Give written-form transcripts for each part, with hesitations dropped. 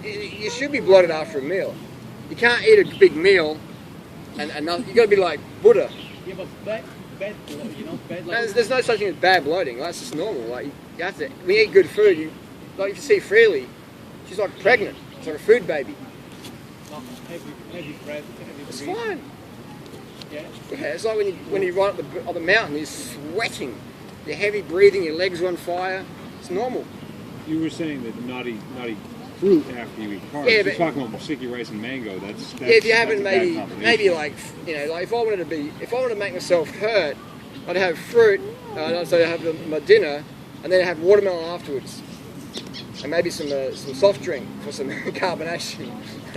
You should be bloated after a meal. You can't eat a big meal and not, you got to be like Buddha. Yeah, but bad bloat, you know, bad. No, there's no such thing as bad bloating. That's just normal. Like you have to. When you eat good food, like if you see Freely, she's like pregnant. It's like a food baby. Not heavy bread, It's fine. Yeah. Yeah, it's like when you run up the mountain, you're sweating, you're heavy breathing, your legs are on fire. It's normal. You were saying that not eat fruit after you eat carbs. Yeah, You're talking about sticky rice and mango. That's yeah, if you haven't maybe like like if I wanted to make myself hurt, I'd have fruit. I'd have my dinner, and then have watermelon afterwards, and maybe some soft drink for some carbonation. And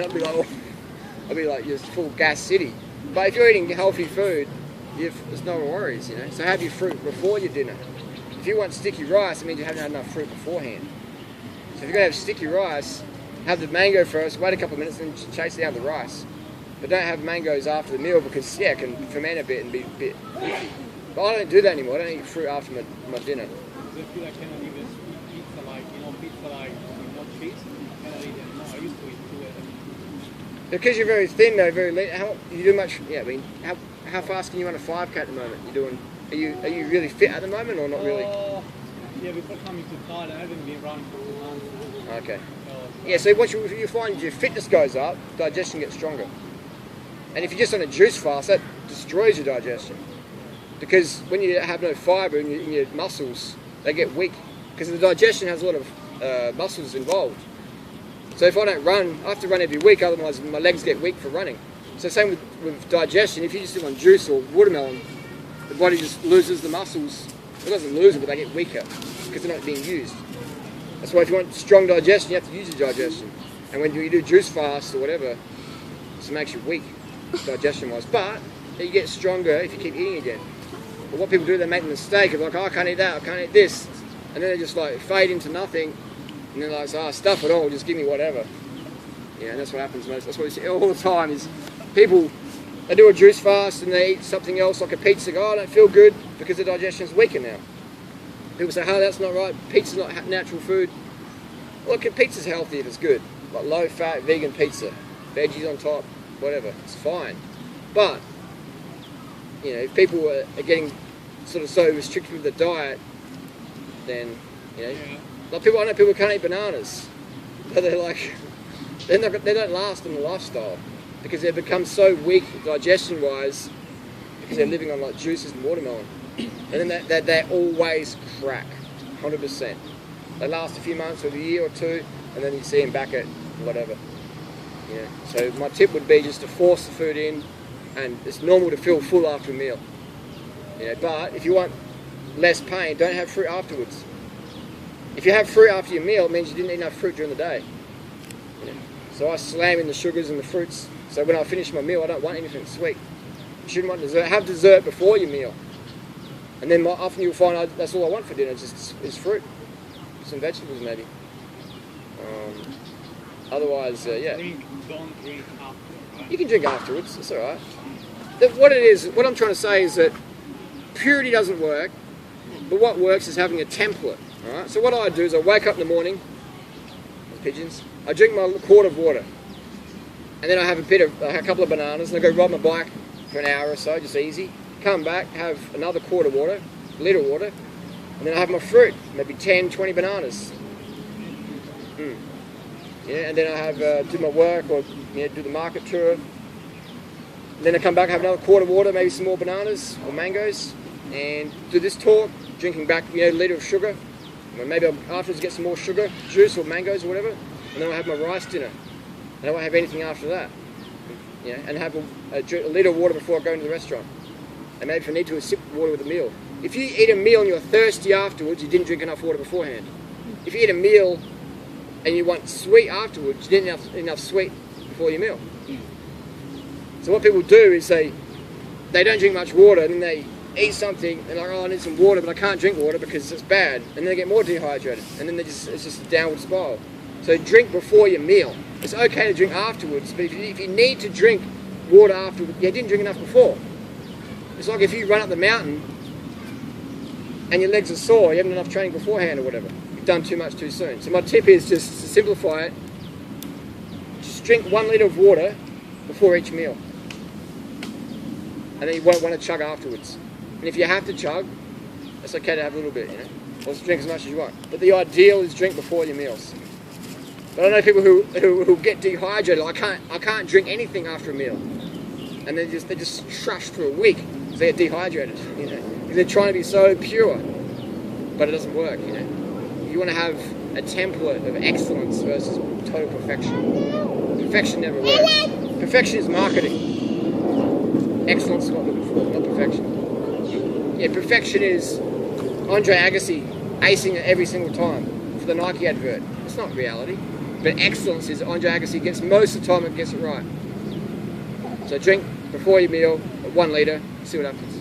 I'd be like just full gas city. But if you're eating healthy food, there's no worries, you know. So have your fruit before your dinner. If you want sticky rice, it means you haven't had enough fruit beforehand. So if you're going to have sticky rice, have the mango first, wait a couple of minutes, and then chase down the rice. But don't have mangoes after the meal because, yeah, it can ferment a bit and be a bit icky. But I don't do that anymore. I don't eat fruit after my dinner. Does it feel like I cannot even eat pizza like not cheese? I cannot eat it anymore. I used to eat it. Because you're very thin though, very lean. You do much? Yeah, I mean, how fast can you run a 5K at the moment? Are you really fit at the moment or not really? Yeah, before coming to Thailand, I haven't been running for 2 months. Okay. Yeah, so what you find is your fitness goes up, digestion gets stronger. And if you're just on a juice fast, that destroys your digestion. Because when you have no fibre in your muscles, they get weak. Because the digestion has a lot of muscles involved. So if I don't run, I have to run every week, otherwise my legs get weak for running. So same with digestion, if you just live on juice or watermelon, the body just loses the muscles. It doesn't lose it, but they get weaker because they're not being used. That's why if you want strong digestion, you have to use your digestion. And when you do juice fast or whatever, it just makes you weak, digestion-wise. But you get stronger if you keep eating again. But what people do, they make the mistake of like, oh, I can't eat that, I can't eat this. And then they just like fade into nothing. And they're like, oh, stuff it all, just give me whatever. Yeah, and that's what happens most. That's what we see all the time is people, they do a juice fast and they eat something else like a pizza. Go, oh, I don't feel good because the digestion's weaker now. People say, oh, that's not right. Pizza's not natural food. Look, pizza's healthy if it's good. Like low-fat, vegan pizza. Veggies on top, whatever. It's fine. But, you know, if people are getting sort of so restricted with the diet, then, you know, like I know people can't eat bananas. But they're like, they don't last in the lifestyle because they've become so weak digestion-wise because they're living on like juices and watermelon. And then they always crack, 100%. They last a few months or a year or two, and then you see them back at whatever. Yeah. So my tip would be just to force the food in, and it's normal to feel full after a meal. Yeah. But if you want less pain, don't have fruit afterwards. If you have fruit after your meal, it means you didn't eat enough fruit during the day. Yeah. So I slam in the sugars and the fruits. So when I finish my meal, I don't want anything sweet. You shouldn't want dessert. Have dessert before your meal. And then often you'll find that's all I want for dinner is fruit. Some vegetables maybe. Otherwise, yeah. Don't drink after, right? You can drink afterwards, it's alright. What I'm trying to say is that purity doesn't work, but what works is having a template. Alright? So what I do is I wake up in the morning, pigeons, I drink my quart of water. And then I have a couple of bananas, and I go ride my bike for an hour or so, just easy. Come back, have another quart of water, liter of water, and then I have my fruit, maybe 10, 20 bananas. Yeah, and then I have do my work or do the market tour. And then I come back, have another quart of water, maybe some more bananas or mangoes, and do this talk, drinking back a liter of sugar. And maybe I'll afterwards get some more sugar, juice or mangoes or whatever, and then I'll have my rice dinner. And I won't have anything after that. And have a liter of water before I go into the restaurant. And maybe if I need to, a sip of water with a meal. If you eat a meal and you're thirsty afterwards, you didn't drink enough water beforehand. If you eat a meal and you want sweet afterwards, you didn't have enough sweet before your meal. So what people do is they don't drink much water, and then they eat something, and they're like, oh, I need some water, but I can't drink water because it's bad. And then they get more dehydrated, and then it's just a downward spiral. So drink before your meal. It's okay to drink afterwards, but if you need to drink water afterwards, you didn't drink enough before. It's like if you run up the mountain and your legs are sore, you haven't enough training beforehand or whatever. You've done too much too soon. So my tip is just to simplify it. just drink 1 litre of water before each meal. And then you won't want to chug afterwards. And if you have to chug, it's okay to have a little bit, you know. Or just drink as much as you want. But the ideal is drink before your meals. But I know people who get dehydrated. I can't drink anything after a meal, and they just trash for a week because they get dehydrated. You know, because they're trying to be so pure, but it doesn't work. You know, you want to have a template of excellence versus total perfection. Perfection never works. Perfection is marketing. Excellence is what we're looking for, not perfection. Yeah, perfection is Andre Agassi acing it every single time for the Nike advert. It's not reality. But excellence is Andre Agassi gets most of the time and gets it right. So drink before your meal, 1 litre, see what happens.